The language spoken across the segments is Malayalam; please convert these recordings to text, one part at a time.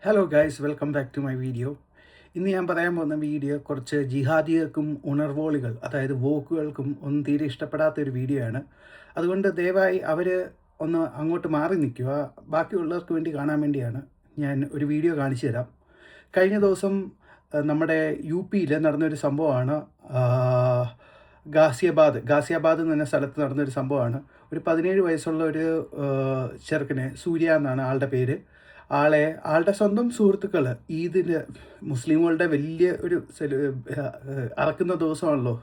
Hello guys, welcome back to my video. ഇന്ന് ഞാൻ പറയാൻ പോകുന്ന വീഡിയോ കുറച്ച് ജിഹാദികൾക്കും ഉണർവോളികൾ, അതായത് വോക്കുകൾക്കും ഒന്നും തീരെ ഇഷ്ടപ്പെടാത്തൊരു വീഡിയോ ആണ്. അതുകൊണ്ട് ദയവായി അവർ ഒന്ന് അങ്ങോട്ട് മാറി നിൽക്കുക. ബാക്കിയുള്ളവർക്ക് വേണ്ടി കാണാൻ വേണ്ടിയാണ് ഞാൻ ഒരു വീഡിയോ കാണിച്ചു തരാം. കഴിഞ്ഞ ദിവസം നമ്മുടെ UP-യിൽ നടന്നൊരു സംഭവമാണ്. ഗാസിയാബാദ് എന്ന് പറഞ്ഞ സ്ഥലത്ത് നടന്നൊരു സംഭവമാണ്. ഒരു 17 വയസ്സുള്ള ഒരു ചെറുക്കനെ, സൂര്യ എന്നാണ് ആളുടെ പേര്. ആളുടെ സ്വന്തം സുഹൃത്തുക്കൾ ഈദിന്, മുസ്ലിമുകളുടെ വലിയ ഒരു അറക്കുന്ന ദിവസമാണല്ലോ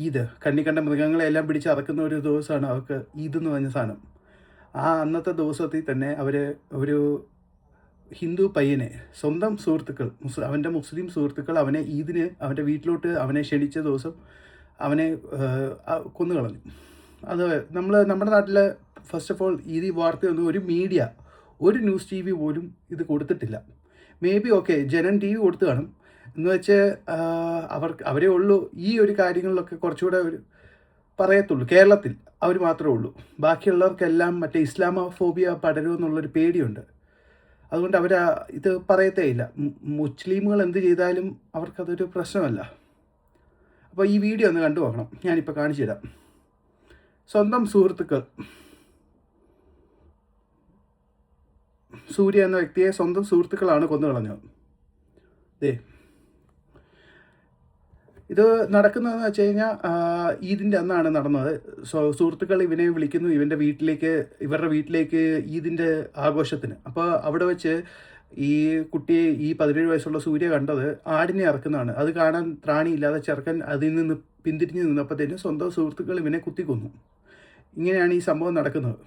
ഈദ്. കണ്ട മൃഗങ്ങളെല്ലാം പിടിച്ച് അറക്കുന്ന ഒരു ദിവസമാണ് അവർക്ക് ഈദ് എന്ന് പറഞ്ഞ സാധനം. അന്നത്തെ ദിവസത്തിൽ തന്നെ അവർ ഒരു ഹിന്ദു പയ്യനെ, സ്വന്തം സുഹൃത്തുക്കൾ, അവൻ്റെ മുസ്ലിം സുഹൃത്തുക്കൾ അവനെ ഈദിന് അവൻ്റെ വീട്ടിലോട്ട് അവനെ ക്ഷണിച്ച ദിവസം അവനെ കൊന്നുകളഞ്ഞു. അത് നമ്മുടെ നാട്ടിൽ ഫസ്റ്റ് ഓഫ് ഓൾ ഈ വാർത്തയൊന്നും ഒരു ന്യൂസ് TV പോലും ഇത് കൊടുത്തിട്ടില്ല. May be okay, Janam TV കൊടുത്തു കാണും. എന്ന് വെച്ച് അവരേ ഉള്ളൂ ഈ ഒരു കാര്യങ്ങളിലൊക്കെ കുറച്ചുകൂടെ ഒരു പറയത്തുള്ളൂ. കേരളത്തിൽ അവർ മാത്രമേ ഉള്ളൂ. ബാക്കിയുള്ളവർക്കെല്ലാം മറ്റേ ഇസ്ലാമോഫോബിയ പടരുമെന്നുള്ളൊരു പേടിയുണ്ട്. അതുകൊണ്ട് അവർ ഇത് പറയത്തേ ഇല്ല. മുസ്ലിമുകൾ എന്ത് ചെയ്താലും അവർക്കതൊരു പ്രശ്നമല്ല. അപ്പോൾ ഈ വീഡിയോ ഒന്ന് കണ്ടു നോക്കണം. ഞാനിപ്പോൾ കാണിച്ചു തരാം. സ്വന്തം സുഹൃത്തുക്കൾ, സൂര്യ എന്ന വ്യക്തിയെ സ്വന്തം സുഹൃത്തുക്കളാണ് കൊന്നുകളഞ്ഞത്. ഇത് നടക്കുന്നതെന്ന് വെച്ച് കഴിഞ്ഞാൽ ഈദിൻ്റെ അന്നാണ് നടന്നത്. സുഹൃത്തുക്കൾ ഇവനെ വിളിക്കുന്നു ഇവരുടെ വീട്ടിലേക്ക് ഈദിൻ്റെ ആഘോഷത്തിന്. അപ്പോൾ അവിടെ വെച്ച് ഈ കുട്ടിയെ, ഈ 17 വയസ്സുള്ള സൂര്യ കണ്ടത് ആടിനെ ഇറക്കുന്നതാണ്. അത് കാണാൻ ത്രാണിയില്ലാതെ ചെറുക്കൻ അതിൽ നിന്ന് പിന്തിരിഞ്ഞ് നിന്നപ്പോഴത്തേനും സ്വന്തം സുഹൃത്തുക്കൾ ഇവനെ കുത്തിക്കൊന്നു. ഇങ്ങനെയാണ് ഈ സംഭവം നടക്കുന്നത്.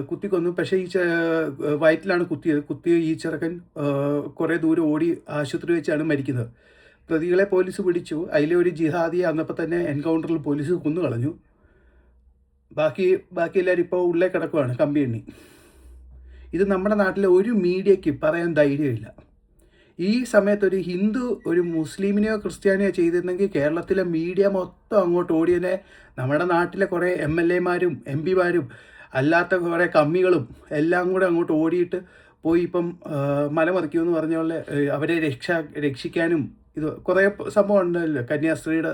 കുത്തിക്കൊന്നു. പക്ഷേ ഈ വയറ്റിലാണ് കുത്തിയ ഈ ചെറുക്കൻ കുറേ ദൂരം ഓടി ആശുപത്രി വെച്ചാണ് മരിക്കുന്നത്. പ്രതികളെ പോലീസ് പിടിച്ചു. അതിലെ ഒരു ജിഹാദിയെ അന്നപ്പോൾ തന്നെ എൻകൗണ്ടറിൽ പോലീസ് കൊന്നു കളഞ്ഞു. ബാക്കി എല്ലാവരും ഇപ്പോൾ ഉള്ളേ കിടക്കുവാണ് കമ്പി എണ്ണി. ഇത് നമ്മുടെ നാട്ടിലെ ഒരു മീഡിയയ്ക്ക് പറയാൻ ധൈര്യമില്ല. ഈ സമയത്ത് ഒരു ഹിന്ദു ഒരു മുസ്ലിമിനെയോ ക്രിസ്ത്യാനിയോ ചെയ്തിരുന്നെങ്കിൽ കേരളത്തിലെ മീഡിയ മൊത്തം അങ്ങോട്ട് ഓടിയനെ. നമ്മുടെ നാട്ടിലെ കുറേ MLA-മാരും MP-മാരും അല്ലാത്ത കുറേ കമ്മികളും എല്ലാം കൂടെ അങ്ങോട്ട് ഓടിയിട്ട് പോയി ഇപ്പം മലമറിക്കുമെന്ന് പറഞ്ഞ പോലെ അവരെ രക്ഷിക്കാനും ഇത് കുറേ സംഭവം ഉണ്ടല്ലോ, കന്യാസ്ത്രീയുടെ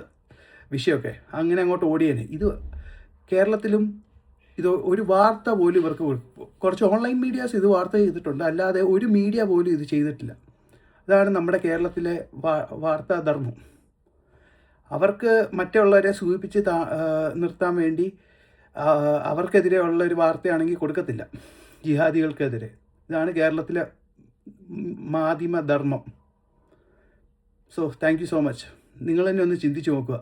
വിഷയമൊക്കെ. അങ്ങനെ അങ്ങോട്ട് ഓടിയേനെ. ഇത് കേരളത്തിലും ഇത് ഒരു വാർത്ത പോലും ഇവർക്ക്, കുറച്ച് ഓൺലൈൻ മീഡിയാസ് ഇത് വാർത്ത ചെയ്തിട്ടുണ്ട്, അല്ലാതെ ഒരു മീഡിയ പോലും ഇത് ചെയ്തിട്ടില്ല. അതാണ് നമ്മുടെ കേരളത്തിലെ വാർത്താ ധർമ്മം. അവർക്ക് മറ്റുള്ളവരെ സൂചിപ്പിച്ച് നിർത്താൻ വേണ്ടി അവർക്കെതിരെ ഉള്ള ഒരു വാർത്തയാണെങ്കിൽ കൊടുക്കത്തില്ല, ജിഹാദികൾക്കെതിരെ. ഇതാണ് കേരളത്തിലെ മാധ്യമ ധർമ്മം. So thank you so much. നിങ്ങൾ തന്നെ ഒന്ന് ചിന്തിച്ച് നോക്കുക.